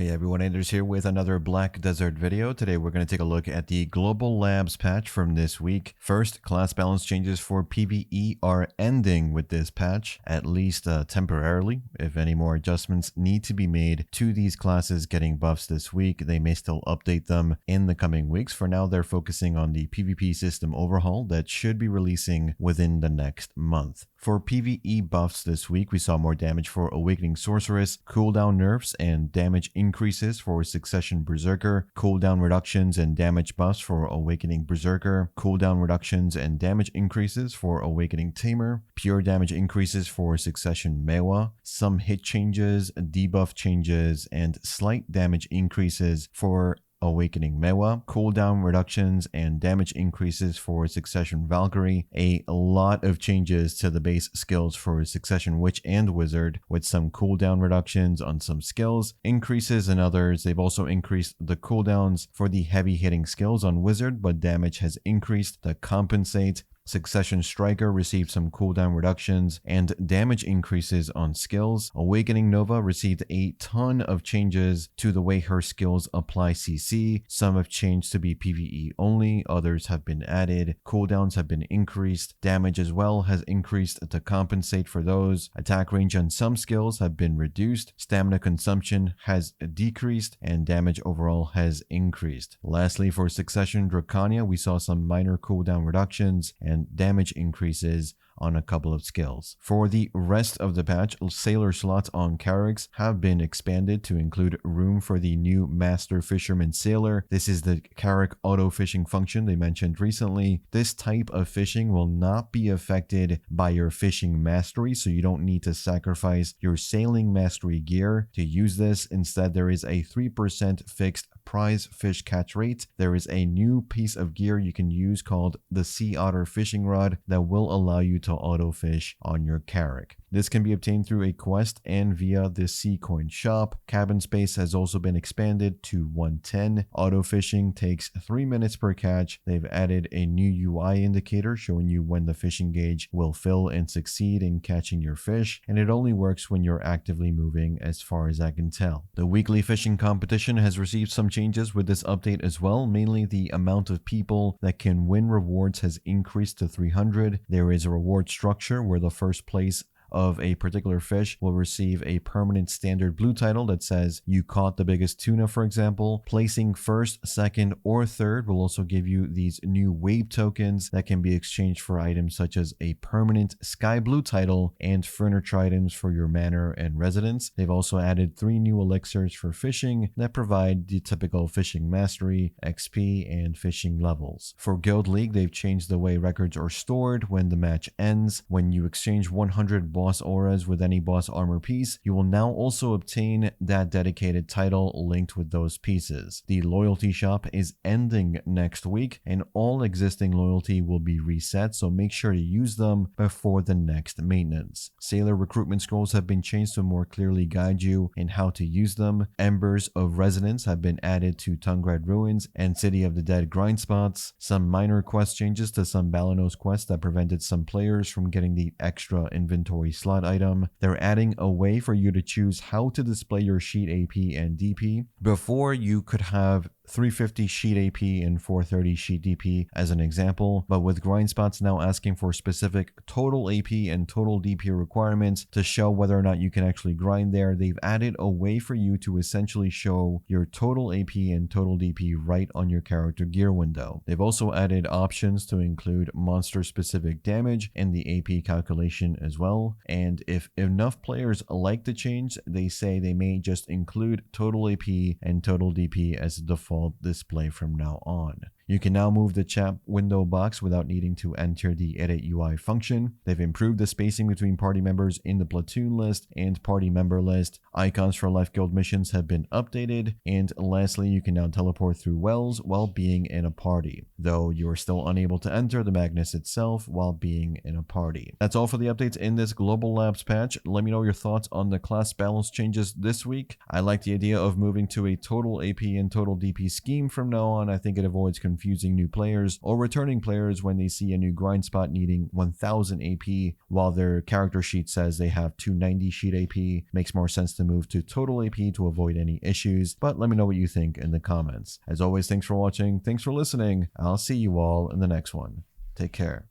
Hey everyone, Anders here with another Black Desert video. Today we're going to take a look at the Global Labs patch from this week. First, class balance changes for PvE are ending with this patch, at least temporarily. If any more adjustments need to be made to these classes getting buffs this week, they may still update them in the coming weeks. For now, they're focusing on the PvP system overhaul that should be releasing within the next month. For PvE buffs this week, we saw more damage for Awakening Sorceress, cooldown nerfs, and damage increases for Succession Berserker, cooldown reductions and damage buffs for Awakening Berserker, cooldown reductions and damage increases for Awakening Tamer, pure damage increases for Succession Mewa, some hit changes, debuff changes, and slight damage increases for Awakening Mewa, cooldown reductions and damage increases for Succession Valkyrie, a lot of changes to the base skills for Succession Witch and Wizard, with some cooldown reductions on some skills, increases in others. They've also increased the cooldowns for the heavy hitting skills on Wizard, but damage has increased to compensate. Succession Striker received some cooldown reductions and damage increases on skills. Awakening Nova received a ton of changes to the way her skills apply CC. Some have changed to be PvE only, others have been added. Cooldowns have been increased. Damage as well has increased to compensate for those. Attack range on some skills have been reduced. Stamina consumption has decreased and damage overall has increased. Lastly, for Succession Dracania, we saw some minor cooldown reductions and damage increases on a couple of skills. For the rest of the patch, sailor slots on Carracks have been expanded to include room for the new Master Fisherman Sailor. This is the Carrack auto fishing function they mentioned recently. This type of fishing will not be affected by your fishing mastery, so you don't need to sacrifice your sailing mastery gear to use this. Instead, there is a 3% fixed prize fish catch rate. There is a new piece of gear you can use called the Sea Otter Fishing Rod that will allow you to auto fish on your Carrack. This can be obtained through a quest and via the Sea Coin shop. Cabin space has also been expanded to 110. Auto fishing takes 3 minutes per catch. They've added a new UI indicator showing you when the fishing gauge will fill and succeed in catching your fish, and it only works when you're actively moving as far as I can tell. The weekly fishing competition has received some changes with this update as well. Mainly the amount of people that can win rewards has increased to 300. There is a reward structure where the first place of a particular fish will receive a permanent standard blue title that says you caught the biggest tuna, for example. Placing first, second, or third will also give you these new wave tokens that can be exchanged for items such as a permanent sky blue title and furniture items for your manor and residence. They've also added 3 new elixirs for fishing that provide the typical fishing mastery, XP, and fishing levels. For Guild League, they've changed the way records are stored when the match ends. When you exchange 100 boss auras with any boss armor piece, you will now also obtain that dedicated title linked with those pieces. The loyalty shop is ending next week and all existing loyalty will be reset, so make sure to use them before the next maintenance. Sailor recruitment scrolls have been changed to more clearly guide you in how to use them. Embers of Resonance have been added to Tungrad Ruins and City of the Dead grind spots. Some minor quest changes to some Balanos quests that prevented some players from getting the extra inventory slot item. They're adding a way for you to choose how to display your sheet AP and DP. Before, you could have 350 sheet AP and 430 sheet DP as an example, but with grind spots now asking for specific total AP and total DP requirements to show whether or not you can actually grind there, they've added a way for you to essentially show your total AP and total DP right on your character gear window. They've also added options to include monster specific damage in the AP calculation as well, and if enough players like the change, they say they may just include total AP and total DP as a default display from now on. You can now move the chat window box without needing to enter the edit UI function. They've improved the spacing between party members in the platoon list and party member list. Icons for Life Guild missions have been updated. And lastly, you can now teleport through wells while being in a party, though you are still unable to enter the Magnus itself while being in a party. That's all for the updates in this Global Labs patch. Let me know your thoughts on the class balance changes this week. I like the idea of moving to a total AP and total DP scheme from now on. I think it avoids confusion confusing new players or returning players when they see a new grind spot needing 1000 AP while their character sheet says they have 290 sheet AP. Makes more sense to move to total AP to avoid any issues, but let me know what you think in the comments. As always, thanks for watching, thanks for listening. I'll see you all in the next one. Take care.